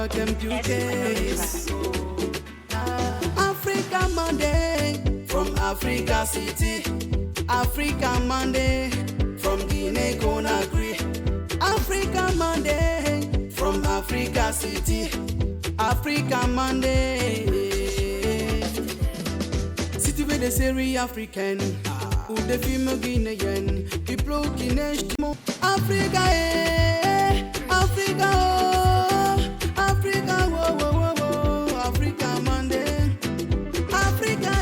computers. Africa Monday from Africa City. Africa Monday from Guinea Conakry. Africa Monday from Africa City. Africa Monday. City with the Syria African. Who the female Guinean. People Guinean. Africa, Africa, oh. Africa, whoa, whoa, whoa, whoa. Africa Monday. Africa,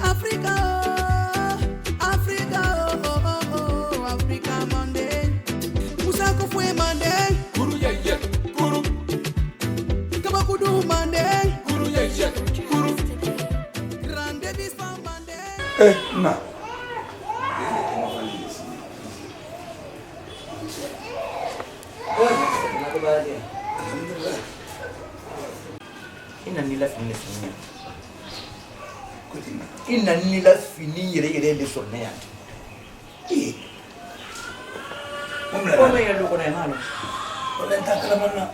Africa, oh. Africa, oh, oh, oh, oh. Africa Monday. Musako fue Monday. Guru ye ye, guru. Kabakudu Monday. Guru ye ye, guru. Grande Bispa Monday. Na. Ina nila fini yere de sonne ya. Kome ya luko na halo. Wala takala mana.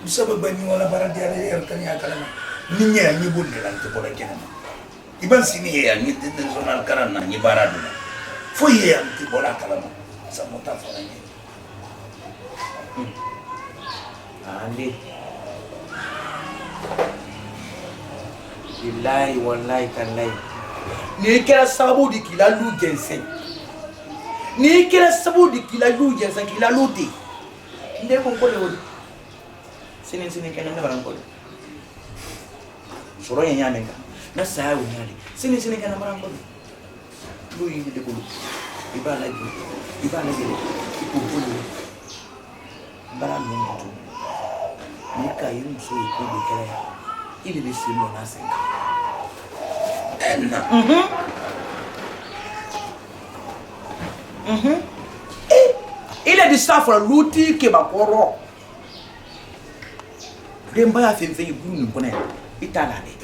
Bisa bani wala bara dia er kan ya kala. Ninya ni bunde lan to bola kenan. Iban sini ya ni international karana ni baradu. Foi ya ti bola kala ma. Samota fora ni. Andi. Billahi wallahi tallahi. Ni kira sababu di kila lu jensen. Ni kira sababu di kila lu jensen kila luti. Nde ko ko le sinin kana na barang ko. Soro nya nya na sa wu nya sinin kana barang ko. Lu yi de ko. Ibana ko ko barang ni to. Ni ka yi muso ko de kala. Il est sur mon ancien. Il est du safra l'outil qui va pour Demba a fait une boune pour il t'a allé.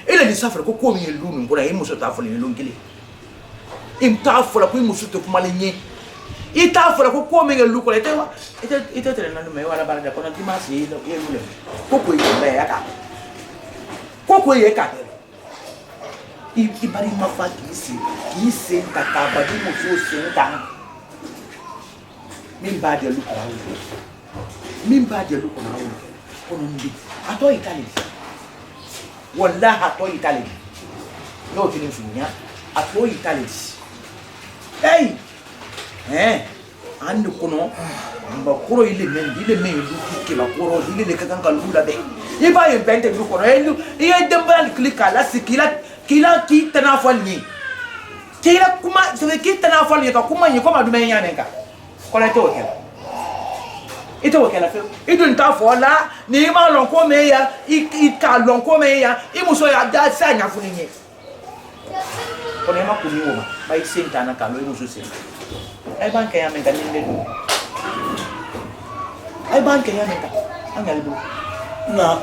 Il est du safra qu'on come une lune pour un mousse à folie longuely. Il t'a fait la mousse de maligné. Il t'a fait la come une look et était un numéro à la barre de Ponatimas et le Coco est Koko ye kate. Ibari mafa ki se takaba di mo so se nta. Mimba de luko na wo. Mimba de luko na wo. Kono ndi. Ato Italy. Wallahi ato Italy. No tini funya. Ato Italy. Hey. Ando kono mba koro ile men lu ke ba koro ile le kakanga lula be. Iba invente du kono il demba klika la sikila kila ki tana fonni kila kuma se ki tana fonni ka kuma ni koma dume nyane ka kola to kela ito kela fe idun ta fola ni ma lon ko me ya ka lon ko me ya imuso ya da sa nya funi ni kono ma kumi wo ma bai senta na ka lo imuso se ai banka ya men ka ninde du ai banka ya men ka angal du Na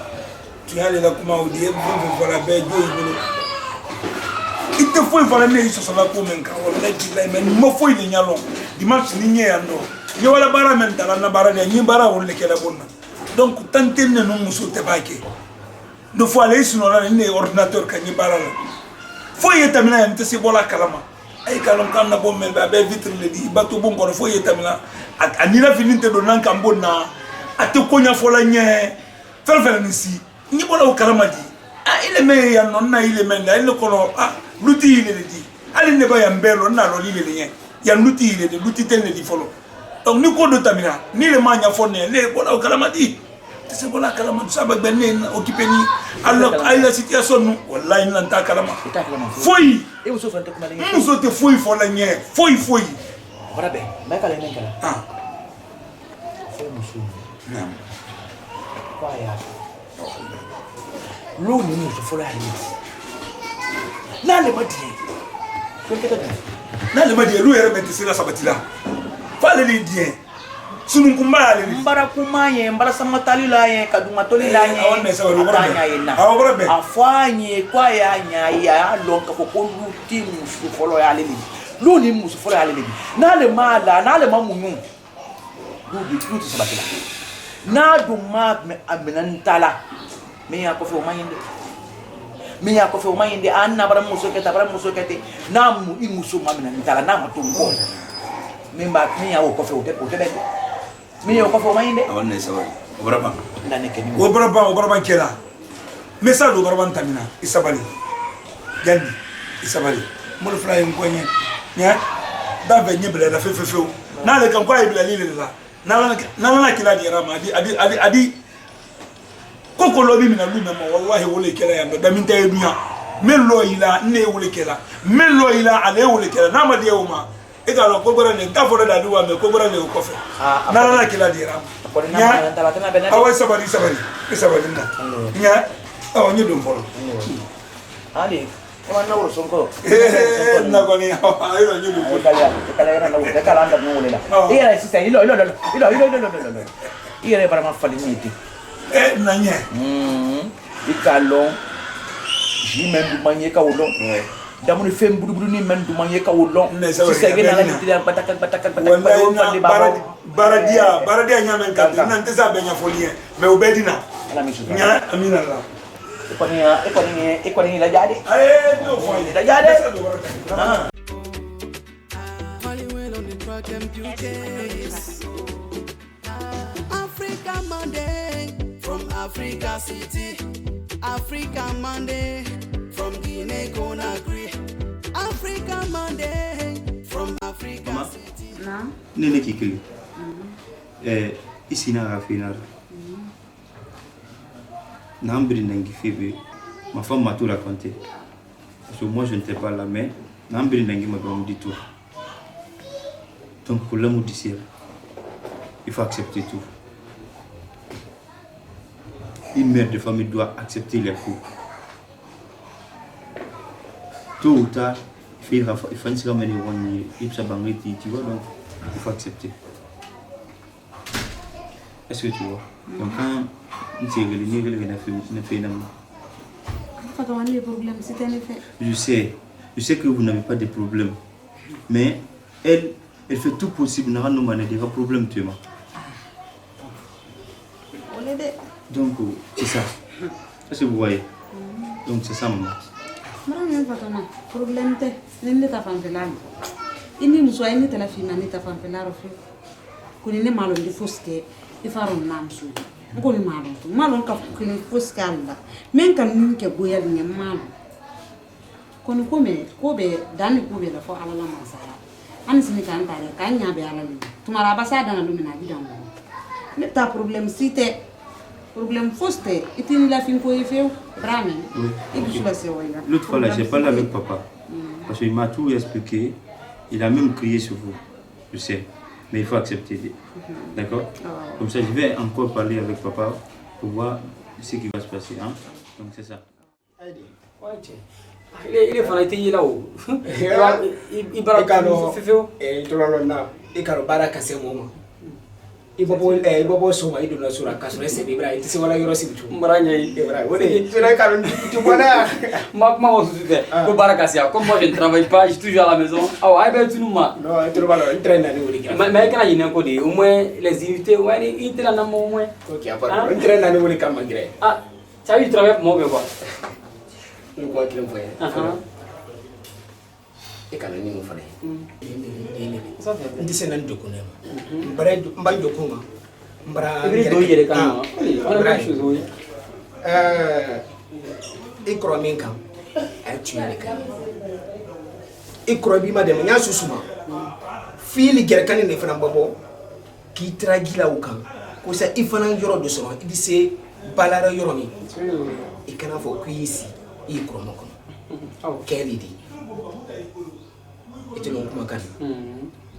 tu as les comment on dit vous voilà ben Dieu il te faut voilà mais ça va comme un cas on dit là mais mo faut ni nyalo dimanche ni nyando ni wala bara men dala na bara ni bara on le kala bonna donc tantene no muso te bake do faut aller sur ni ordinateur ka ni bara la faut yetamina nte se bola kalama ay kalon kan na bom men ba be vitre le di bato bon ko faut yetamina anila fininte do nan kan bonna ate konya fola nye Fais ici. Ni bon au caramadi. Ah, il est meilleur, non, il est meilleur. Il le connaît. Ah, l'outil il est dit. Allez ne pas y embellir, on a l'oli les liens. Il y a l'outil il est dit, l'outil tel est dit follow. Donc ni quoi de tamina, ni le mania fourni, les bon au caramadi. C'est bon la caramadi, ça va bien occupé ni. Alors, à la situation nous, voilà il n'entend carama. Fouille. Et vous souffrez de comment les. Nous autres fouille pour la nier, fouille. Voilà ben, mais quand les mecs là. Ah. Fouille monsieur. Non. L'eau nous faut la Nale madi. Nale madi l'eau est remettre sur la sabatila. Fallait les dire. Sunu kumba le. Mbara kumaye, mbara samatali la ye, kaduma toli la ye. Awane sa wali wala. Awara be. Afanye kwa ya nya ya lonka ko kondu timu su folo ya lele. L'eau ni musu folo ya lele. Nale mala, nale mamunyu. L'eau di sabatila. na du ma aminan tala me ya ko fe o mayinde me ya ko fe o mayinde an na bara muso kete na mu i muso ma aminan tala na ma tum ko me ma me ya ko fe o te me ya ko fe o mayinde awon ne sawa obraba ndane ke ni obraba kela message obraba ntamina isabali jandi isabali mo le fly nkonye nya da venye bele da fefefeu na le kan kwa ibele lile la na kila di rama adi koko lobi mina lu memo wallahi wole kela yando da minta edunya melo ila ne wole kela melo ila ale wole kela na ma de uma e ga lo ko gbara ne ta fo da duwa me ko gbara ne ko fe na kila di rama nya awa sabari na nya awa nyi dum bolo ali na wuro sonko na ko ni ayo nyi dum kala na wuro kala anda no lela iya sisa ilo iya para ma fali miti nanye ikalo jimen du manye ka wolo damuni fem budu ni men du manye ka wolo sisa gena la miti batakan baradia nyamen ka nan tesa benya folie me obedina ala mi su nya amina la ikoni la jadi no folie la jadi Hollywood on the track and beauties. Africa Monday from Africa City. Africa Monday from Guinea Conakry. Africa Monday from Africa City. Nene kikili. Ici na rafinal. Nambri nangi febe. Ma femme m'a tout raconté. Parce que moi je n'étais pas là, mais Nambri nangi m'a dit tout. Donc pour l'amour du ciel, il faut accepter tout. Une mère de famille doit accepter les coups. Tôt ou tard, il faut se ramener tu vois, donc il faut accepter. Est-ce que tu vois? Donc quand je sais que vous n'avez pas de problème, mais elle fait tout possible, n'a pas problème, tu vois. Donc c'est ça. Est-ce que vous voyez? Donc c'est ça, maman. Problème te nende ta fanfelano ini muso ini tela fina ni ta fanfelaro fe kuni ne malo ndi foske e faro namsu ngoni malo ka kuni foske alla men kan ninke boyal ni malo kono ko be dani ko be la fo ala la masala ani sini kan tare kan nya be ala ni tumara basada na lumina bidan ne ta problème site problème foste itini la fin ko efeu bramen l'autre fois là j'ai parlé avec papa parce qu'il m'a tout expliqué, il a même crié sur vous, je sais, mais il faut accepter, d'accord? Comme ça je vais encore parler avec papa pour voir ce qui va se passer, hein? Donc c'est ça. Il est fanati là où il baraka fefeo et tout le monde et car baraka c'est moment ibobo soma ido na sura kasure se bibra iti se wala yoro sibitu maranya ibra woni tu na car tu bona ma on se fait ko baraka c'est comme moi je ne travaille pas je suis toujours à la maison ah ay ben tu nous ma non tu le balo entraîne na ni woni mais kana yine ko de au moins les invités ouais il na au moins OK après entraîne na ni woni kam malgré ah ça il travaille pour moi quoi on quoi qu'il en voyait e kana ni mo fale ça fait ndi se nan dokuna mbare mbay dokuma mbara il do yere kan on a la chose oui e kro min kan ay tuere kan e kro bi ma dem nya susuma fili ger kan ne fana babo ki tragila u kan ko sa ifana yoro do so idi se balara yoro mi e kana fo ku yisi e kro mo ko keli di itu non kuma kan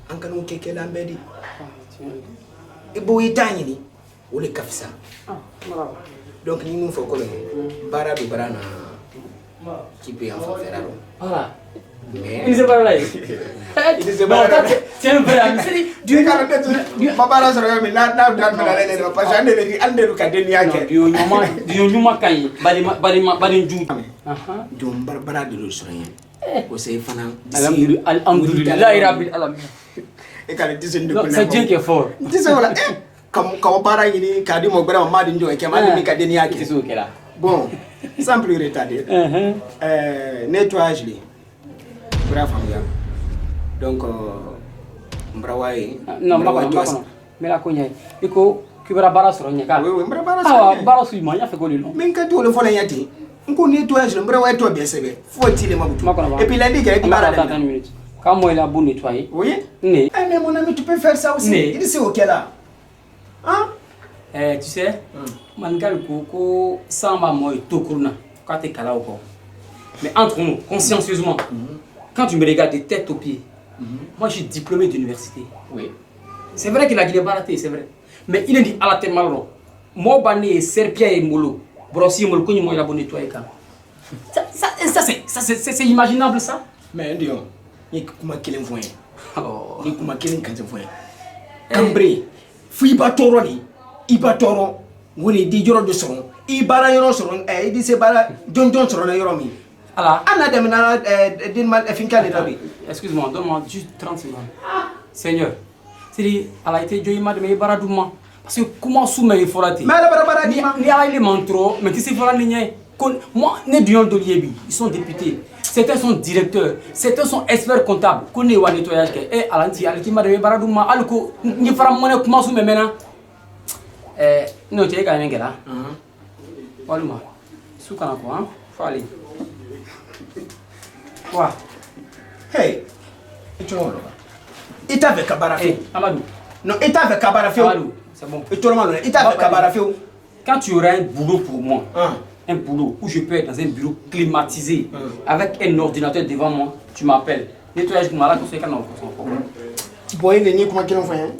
an kanu keke lambedi ibo itani ni wole kafisa donc ni nous faut connaître bara do barana qui peut en faire alors voilà mais il se parle là il se parle tiens vrai ami du cara tetu ma bara so mi na dal mala le no parce ande le ande lu ka den yake dio nyuma kan bari njum do bara do so rien ko c'est fana alhamdulillah rabbil alamin e kala disen de ko c'est Dieu qui est fort disen wala Quand bara ini kadi mo bara ma dinjo e kema ni kadi ni yake. Bon, sans plus retarder. Nettoyage li. Bra famia. Donc mbrawai. Non, mais la konya. Iko kibara bara soro nyaka. Oui, mbra bara soro. Bara su ma nya fe ko lilo. Men ka to le fola yati. Nko nettoyage mbrawai to bien sebe. Faut il mabutu. Et puis lundi il bara. Attends une minute. Quand moi il a beau nettoyer. Oui? Mais mon ami, tu peux faire ça aussi. Il dit c'est ok là. Hein? Tu sais, mangal koko samba moi tokurna quand tu es kalaoko. Mais entre nous, consciencieusement, quand tu me regardes de tête aux pieds, moi je suis diplômé d'université. Oui. C'est vrai qu'il a dit baraté, c'est vrai. Mais il est dit à la tête malro. Moi bané serpia et molo. Brossi molo koni moi il a bon nettoyer quand. Ça c'est imaginable ça? Mais Dion, ni kuma kilin voyen. Ni kuma kilin kan voyen. Cambré. Fiba toro ni. Iba toro. Woni di joro de soron. Ibara yoro soron. Il dit c'est bara John soron na yoro mi. Alors, Anna demina din mal efinkale dabi. Excuse-moi, donne-moi juste 30 secondes. Seigneur, c'est elle a été joyeux de me baradouma. Parce que comment sous mes foratés? Mais la bara ni ni ala il mantro, mais tu sais forat ni moi ne dion de liebi, ils sont députés. Certains sont directeurs, certains sont experts comptables. Connais wa nettoyage et alanti alti ma de baradouma alko ni fara mona comment sous mes maintenant. Non, tu es quand même là. Walma. Sous kana quoi? Fallait. Quoi? Hey, tu vois. Il t'avait Kabarafé. Amadou. Non, il t'avait Kabarafé. Amadou, c'est bon. Et tout le monde, il t'avait Kabarafé. Quand tu auras un boulot pour moi, un boulot où je peux être dans un bureau climatisé, avec un ordinateur devant moi, tu m'appelles. Nettoyage de malade, c'est quand on Boy, il est comment qu'il en fait.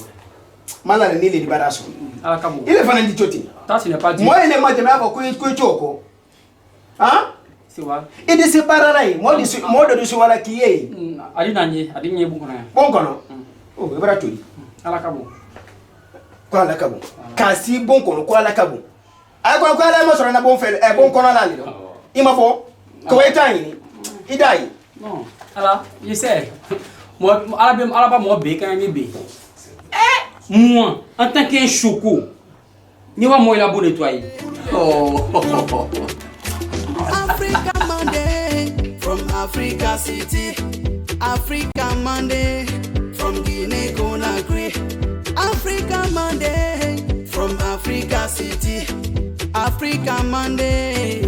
Malade, il est libération. Il est fan de Toti. Ça, tu n'as pas dit. Moi, il est moi, je m'ai avoué Choko. Hein? C'est vrai. Et de ces parallèles, moi, de ce voilà qui est. Adinanye, adinye bon. Bon, kono. Oh, il va tout. À la cabo. Quoi la cabo? Kasi bon kono, quoi la cabo? Ah, quoi la moi sur un bon fait, bon kono là, il m'a fait. Comment il daille? Non. Alors, je sais. Moi, à la bas, moi, bé, quand même, bé. Moi, en tant qu'un choco, ni wa moi, il a beau nettoyer. Oh. Africa Monday from Africa City. Africa Monday from Guinea Conakry. Africa Monday from Africa City. Africa Monday.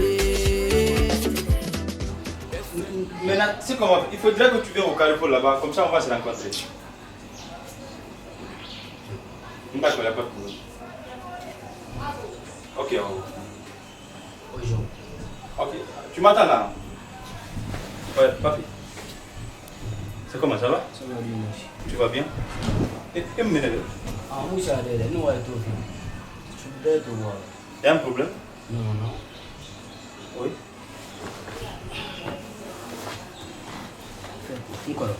Maintenant, c'est comment? Il faudrait que tu viennes au Carrefour là-bas, comme ça on va se rencontrer. D'accord, il n'y a pas de problème. Ok, bonjour. Ok, tu m'attends là? Ouais, papi. C'est comment, ça va? Ça va bien, merci. Tu vas bien? Et me mener. Ah, moi, ça va aller. Nous, on va être au film. Tu voudrais te voir. Il y a un problème? Non, non. Oui. Encore.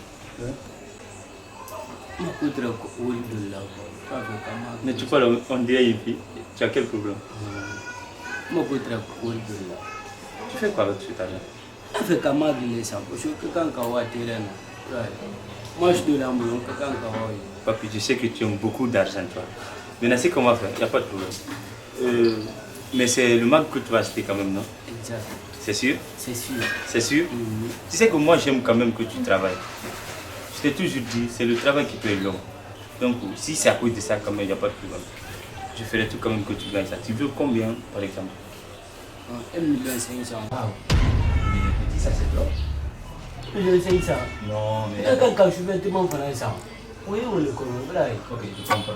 Mais tu parles, on dirait une fille. Tu as quel problème? Tu fais quoi avec cet argent? Moi, je te l'embrouille. Papi, tu sais que tu as beaucoup d'argent, toi. Maintenant, c'est qu'on va faire, il n'y a pas de problème. Mais c'est le mag que tu vas acheter quand même, non? Exact. C'est sûr? C'est sûr. C'est sûr? Tu sais que moi, j'aime quand même que tu travailles. Je t'ai toujours dit, c'est le travail qui peut être long. Donc, si c'est à cause de ça, quand même, il n'y a pas de problème. Je ferai tout quand même que tu gagnes ça. Tu veux combien, par exemple? 1,5 million. Ça, c'est toi. 1,5 million. Non, mais... Quand je suis vêtement français, oui, on le connaît. Ok, je comprends.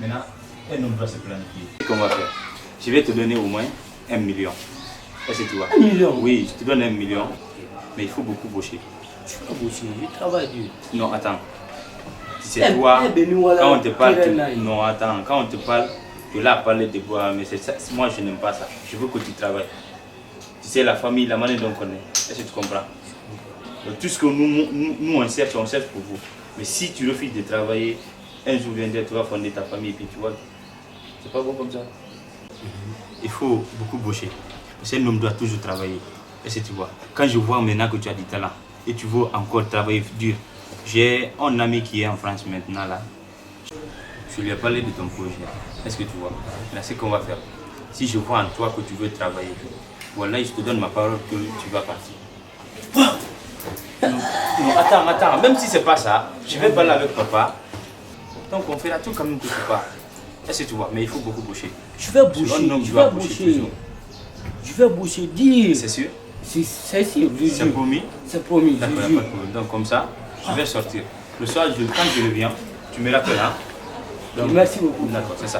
Maintenant, un homme doit se planifier. Qu'est-ce qu'on va faire? Je vais te donner au moins 1 million. Est-ce que tu vois? 1 million? Oui, je te donne 1 million. Mais il faut beaucoup bosser. Je ne peux pas bosser, je travaille dur. Non, attends. C'est toi, quand on te parle, non, attends, quand on te parle, tu l'as parlé de bois, mais c'est ça, moi je n'aime pas ça. Je veux que tu travailles. Tu sais, la famille, la manière dont on est. Est-ce que tu comprends? Donc, tout ce que nous on cherche pour vous. Mais si tu refuses de travailler, un jour viendra, tu vas fonder ta famille et puis tu vois. C'est pas bon comme ça. Il faut beaucoup bosser. Parce qu'un homme doit toujours travailler. Est-ce que tu vois? Quand je vois maintenant que tu as du talent et tu veux encore travailler dur, j'ai un ami qui est en France maintenant là. Je lui ai parlé de ton projet. Est-ce que tu vois? Là, c'est ce qu'on va faire. Si je vois en toi que tu veux travailler, voilà, je te donne ma parole que tu vas partir. Non, attends. Même si c'est pas ça, je vais parler avec papa. Donc on fera tout quand même quelque part. Est-ce que tu vois? Mais il faut beaucoup boucher. Je vais boucher. Je vais boucher. Dis. C'est sûr? C'est sûr. C'est promis? C'est promis. D'accord, pas de problème. Donc comme ça, je vais sortir. Le soir, quand je reviens, tu me rappelles, hein? Donc, merci beaucoup. D'accord, c'est ça.